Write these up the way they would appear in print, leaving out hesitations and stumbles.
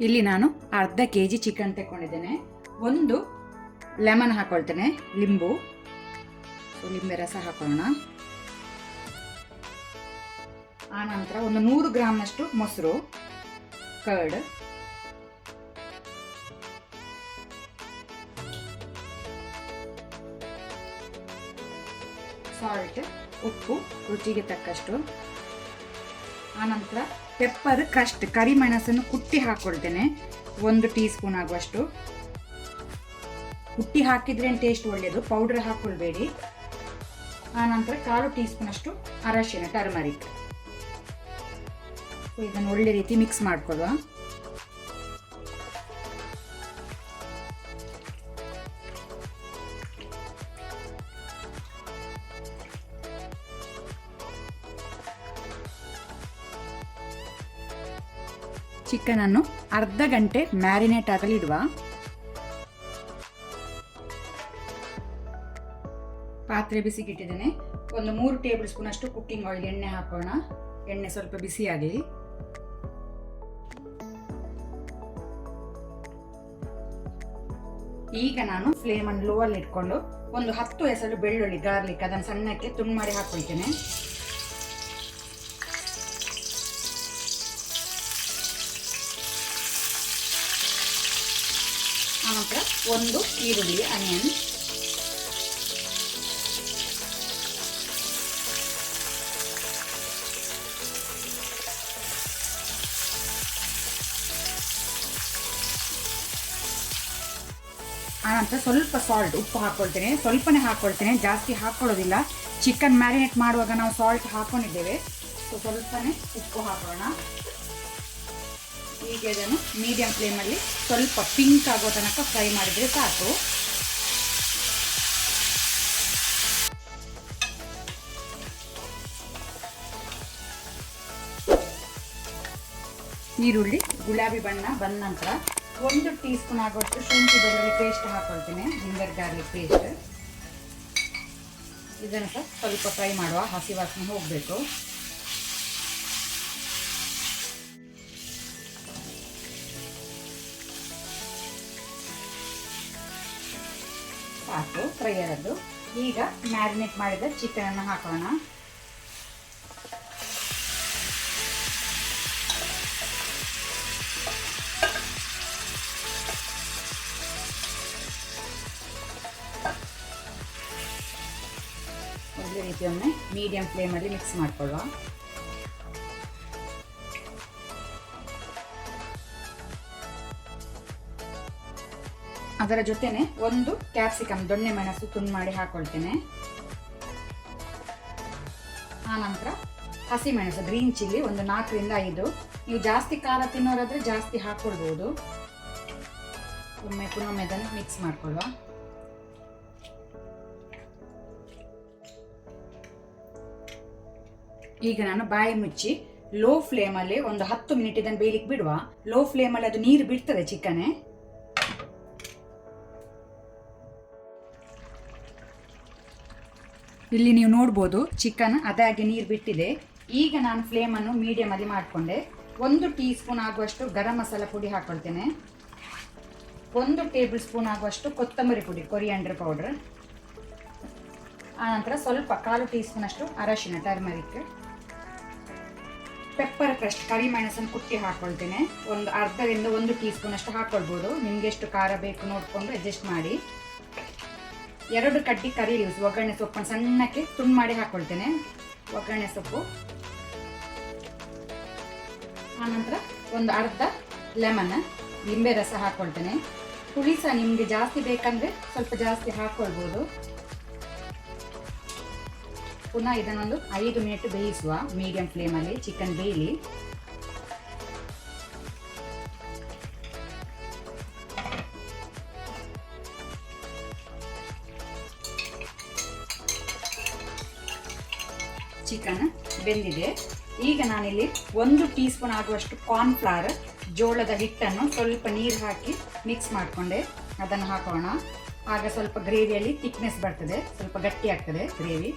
ಇಲ್ಲಿ ನಾನು ಅರ್ಧ kg ಚಿಕನ್ ತಗೊಂಡಿದ್ದೇನೆ. ಒಂದು ಲೆಮನ್ ಹಾಕೊಳ್ತೇನೆ, ಲಿಂಬೆ ರಸ ಹಾಕೋಣ. ಆನಂತರ ಒಂದು 100 ಗ್ರಾಮ್ನಷ್ಟು ಮೊಸರು, ಕರ್ಡ್, ಸಾಲ್ಟ್, ಉಪ್ಪು ರುಚಿಗೆ ತಕ್ಕಷ್ಟು. ಆನಂತರ ಪೆಪ್ಪರ್ ಕ್ರಸ್ಟ್, ಕರಿಮೆಣಸನ್ನು ಕುಟ್ಟಿ ಹಾಕೊಳ್ತೇನೆ, 1 ಟೀ ಸ್ಪೂನ್ ಆಗುವಷ್ಟು. ಕುಟ್ಟಿ ಹಾಕಿದ್ರೆ ಟೇಸ್ಟ್ ಒಳ್ಳೆಯದು, ಪೌಡರ್ ಹಾಕೊಳ್ಬೇಡಿ. ಆನಂತರ 1/4 ಟೀ ಸ್ಪೂನ್ ಅಷ್ಟು ಅರಶಿನ, ಟರ್ಮರಿಕ್. ಇದನ್ನು ಒಳ್ಳೆ ರೀತಿ ಮಿಕ್ಸ್ ಮಾಡ್ಕೊಳ್ಳುವ. ಚಿಕನ್ ಅನ್ನು ಅರ್ಧ ಗಂಟೆ ಮ್ಯಾರಿನೇಟ್ ಆಗಲು ಇಡುವ. ಪಾತ್ರೆ ಬಿಸಿಗಿಟ್ಟಿದ್ದೇನೆ. ಒಂದು 3 ಟೇಬಲ್ ಸ್ಪೂನ್ ಅಷ್ಟು ಕುಕ್ಕಿಂಗ್ ಆಯಿಲ್, ಎಣ್ಣೆ ಹಾಕೋಣ. ಎಣ್ಣೆ ಸ್ವಲ್ಪ ಬಿಸಿ ಆಗಲಿ. ಈಗ ನಾನು ಫ್ಲೇಮ್ ಅನ್ನು ಲೋ ಅಲ್ಲಿ ಇಟ್ಕೊಂಡು ಒಂದು 10 ಎಸಳು ಬೆಳ್ಳುಳ್ಳಿ, ಗಾರ್ಲಿಕ್, ಅದನ್ನು ಸಣ್ಣಕ್ಕೆ ತುಂಡು ಮಾಡಿ ಹಾಕೊಳ್ತೇನೆ. ಆನಂತರ ಒಂದು ಈರುಳ್ಳಿ, ಆನಿಯನ್, ಆನಂತರ ಸ್ವಲ್ಪ ಸಾಲ್ಟ್, ಉಪ್ಪು ಹಾಕೊಳ್ತೇನೆ. ಸ್ವಲ್ಪನೇ ಹಾಕೊಳ್ತೇನೆ, ಜಾಸ್ತಿ ಹಾಕೊಳ್ಳೋದಿಲ್ಲ. ಚಿಕನ್ ಮ್ಯಾರಿನೇಟ್ ಮಾಡುವಾಗ ನಾವು ಸಾಲ್ಟ್ ಹಾಕೊಂಡಿದ್ದೇವೆ, ಸೊ ಸ್ವಲ್ಪನೇ ಉಪ್ಪು ಹಾಕೋಣ. ಈಗ ಇದನ್ನು ಮೀಡಿಯಂ ಫ್ಲೇಮಲ್ಲಿ ಸ್ವಲ್ಪ ಪಿಂಕ್ ಆಗೋ ತನಕ ಫ್ರೈ ಮಾಡಿದರೆ ಸಾಕು. ಈರುಳ್ಳಿ ಗುಲಾಬಿ ಬಣ್ಣ ಬಂದ ನಂತರ 1 ಟೀ ಸ್ಪೂನ್ ಆಗುವಷ್ಟು ಶುಂಠಿ ಬೆಳ್ಳುಳ್ಳಿ ಪೇಸ್ಟ್ ಹಾಕೊಳ್ತೇನೆ, ಜಿಂಜರ್ ಗಾರ್ಲಿಕ್ ಪೇಸ್ಟ್. ಇದನ್ನು ಸಹ ಸ್ವಲ್ಪ ಫ್ರೈ ಮಾಡುವ, ಹಸಿ ವಾಸನೆ ಹೋಗಬೇಕು. ಸಾಕು ಫ್ರೈ ಆದದ್ದು. ಈಗ ಮ್ಯಾರಿನೇಟ್ ಮಾಡಿದ ಚಿಕನ್ ಅನ್ನು ಹಾಕೋಣ. ಒಳ್ಳೆ ರೀತಿಯೊಮ್ಮೆ ಮೀಡಿಯಂ ಫ್ಲೇಮಲ್ಲಿ ಮಿಕ್ಸ್ ಮಾಡ್ಕೊಳ್ಳುವ. ಅದರ ಜೊತೆನೆ ಒಂದು ಕ್ಯಾಪ್ಸಿಕಮ್, ದೊಣ್ಣೆ ಮೆಣಸು ತುಂಡು ಮಾಡಿ ಹಾಕೊಳ್ತೇನೆ. ಆನಂತರ ಹಸಿಮೆಣಸು, ಗ್ರೀನ್ ಚಿಲ್ಲಿ ಒಂದು 4 ರಿಂದ 5. ನೀವು ಜಾಸ್ತಿ ಖಾರ ತಿನ್ನೋರಾದ್ರೆ ಜಾಸ್ತಿ ಹಾಕೊಳ್ಬಹುದು. ಪುನೊಮ್ಮೆ ಅದನ್ನು ಮಿಕ್ಸ್ ಮಾಡ್ಕೊಳ್ಳುವ. ಈಗ ನಾನು ಬಾಯಿ ಮುಚ್ಚಿ ಲೋ ಫ್ಲೇಮಲ್ಲಿ ಒಂದು 10 ಮಿನಿಟ್ ಇದನ್ನು ಬೇಯಲಿಕ್ಕೆ ಬಿಡುವ. ಲೋ ಫ್ಲೇಮಲ್ಲಿ ಅದು ನೀರು ಬಿಡ್ತದೆ ಚಿಕನ್. ಇಲ್ಲಿ ನೀವು ನೋಡ್ಬೋದು ಚಿಕನ್ ಅದಾಗಿ ನೀರು ಬಿಟ್ಟಿದೆ. ಈಗ ನಾನು ಫ್ಲೇಮನ್ನು ಮೀಡಿಯಮಲ್ಲಿ ಮಾಡಿಕೊಂಡೆ. 1 ಟೀ ಸ್ಪೂನ್ ಆಗುವಷ್ಟು ಗರಂ ಮಸಾಲ ಪುಡಿ ಹಾಕೊಳ್ತೇನೆ. 1 ಟೇಬಲ್ ಸ್ಪೂನ್ ಆಗುವಷ್ಟು ಕೊತ್ತಂಬರಿ ಪುಡಿ, ಕೊರಿಯಾಂಡರ್ ಪೌಡರ್. ಆನಂತರ ಸ್ವಲ್ಪ 1/4 ಟೀ ಸ್ಪೂನ್ ಅಷ್ಟು ಅರಶಿನ, ಟರ್ಮರಿಕ್. ಪೆಪ್ಪರ್ ಕ್ರಸ್ಟ್, ಕರಿಮೆಣಸನ್ನು ಕುಟ್ಟಿ ಹಾಕೊಳ್ತೇನೆ. ಒಂದು ಅರ್ಧದಿಂದ 1 ಟೀ ಸ್ಪೂನ್ ಅಷ್ಟು ಹಾಕೊಳ್ಬೋದು. ನಿಮ್ಗೆ ಎಷ್ಟು ಖಾರ ಬೇಕು ನೋಡಿಕೊಂಡು ಅಡ್ಜಸ್ಟ್ ಮಾಡಿ. 2 ಕಡ್ಡಿ ಕರಿ ಲೀವ್ಸ್, ಒಗ್ಗರಣೆ ಸೊಪ್ಪನ್ನು ಸಣ್ಣಕ್ಕೆ ತುಂಡು ಮಾಡಿ ಹಾಕೊಳ್ತೇನೆ, ಒಗ್ಗರಣೆ ಸೊಪ್ಪು. ಆನಂತರ ಒಂದು ಅರ್ಧ ಲೆಮನ್, ಲಿಂಬೆ ರಸ ಹಾಕೊಳ್ತೇನೆ. ಹುಳಿ ಸಹ ನಿಮಗೆ ಜಾಸ್ತಿ ಬೇಕಂದ್ರೆ ಸ್ವಲ್ಪ ಜಾಸ್ತಿ ಹಾಕೊಳ್ಬೋದು. ಪುನಃ ಇದನ್ನೊಂದು 5 ಮಿನಿಟ್ ಬೇಯಿಸುವ ಮೀಡಿಯಂ ಫ್ಲೇಮಲ್ಲಿ. ಚಿಕನ್ ಬೇಯಲಿ. ಚಿಕನ್ ಬೆಂದಿದೆ. ಈಗ ನಾನಿಲ್ಲಿ 1 ಟೀ ಸ್ಪೂನ್ ಆಗುವಷ್ಟು ಕಾರ್ನ್ಫ್ಲವರ್ ಜೋಳದ ಹಿಟ್ಟನ್ನು ಸ್ವಲ್ಪ ನೀರು ಹಾಕಿ ಮಿಕ್ಸ್ ಮಾಡಿಕೊಂಡೆ. ಅದನ್ನು ಹಾಕೋಣ. ಆಗ ಸ್ವಲ್ಪ ಗ್ರೇವಿಯಲ್ಲಿ ಥಿಕ್ನೆಸ್ ಬರ್ತದೆ, ಸ್ವಲ್ಪ ಗಟ್ಟಿ ಆಗ್ತದೆ ಗ್ರೇವಿ.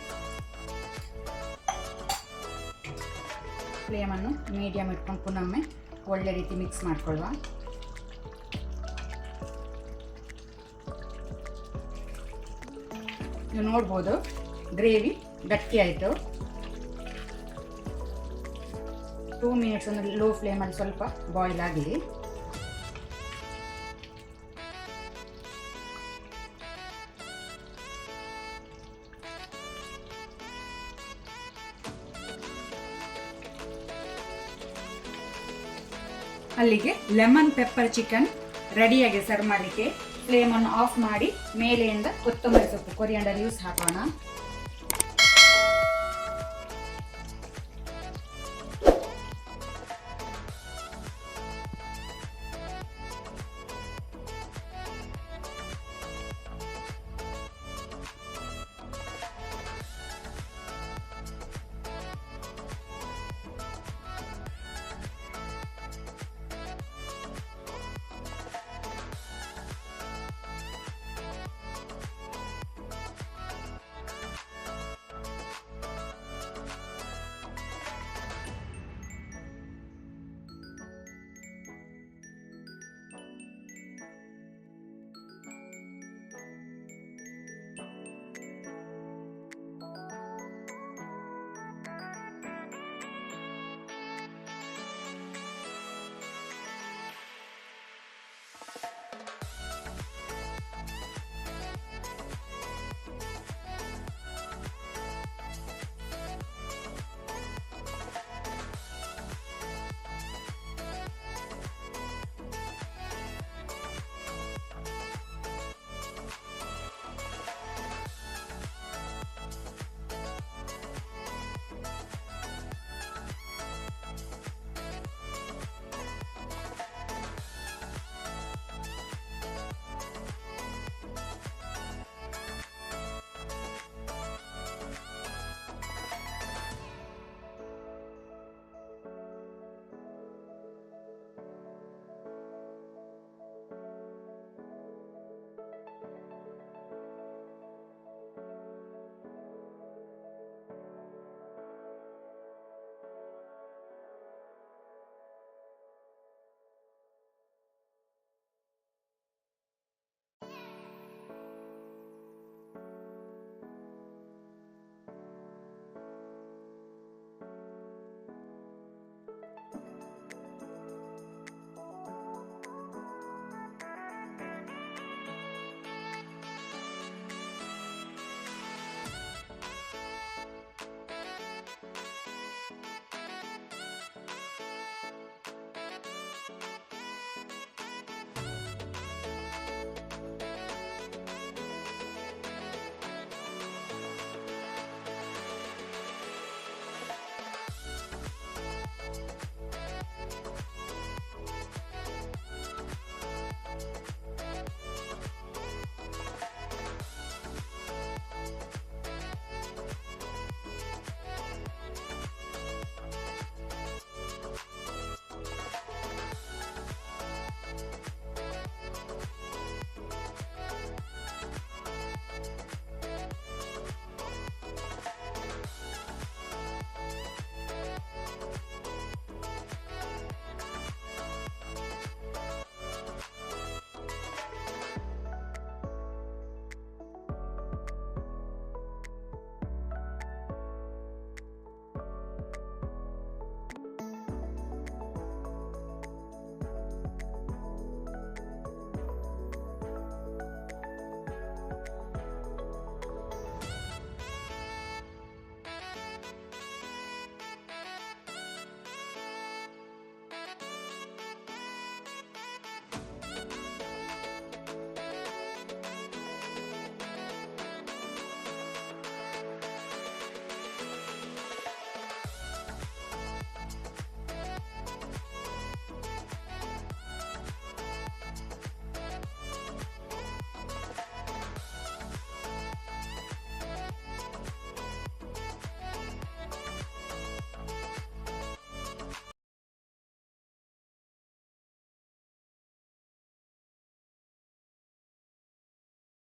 ಫ್ಲೇಮನ್ನು ಮೀಡಿಯಮ್ ಇಟ್ಕೊಂಡು ಪುನೊಮ್ಮೆ ಒಳ್ಳೆ ರೀತಿ ಮಿಕ್ಸ್ ಮಾಡ್ಕೊಳ್ಳುವ. ನೀವು ನೋಡ್ಬೋದು ಗ್ರೇವಿ ಗಟ್ಟಿ ಆಯಿತು. 2 ಮಿನಿಟ್ಸ್ ಒಂದು ಲೋ ಫ್ಲೇಮಲ್ಲಿ ಸ್ವಲ್ಪ ಬಾಯ್ಲ್ ಆಗಲಿ. ಅಲ್ಲಿಗೆ ಲೆಮನ್ ಪೆಪ್ಪರ್ ಚಿಕನ್ ರೆಡಿಯಾಗಿ ಸರ್ವ್ ಮಾಡಲಿಕ್ಕೆ ಫ್ಲೇಮನ್ನು ಆಫ್ ಮಾಡಿ ಮೇಲೆಯಿಂದ ಕೊತ್ತಂಬರಿ ಸೊಪ್ಪು ಕೊರಿಯಾಂಡರ್ ಲೀವ್ಸ್ ಹಾಕೋಣ.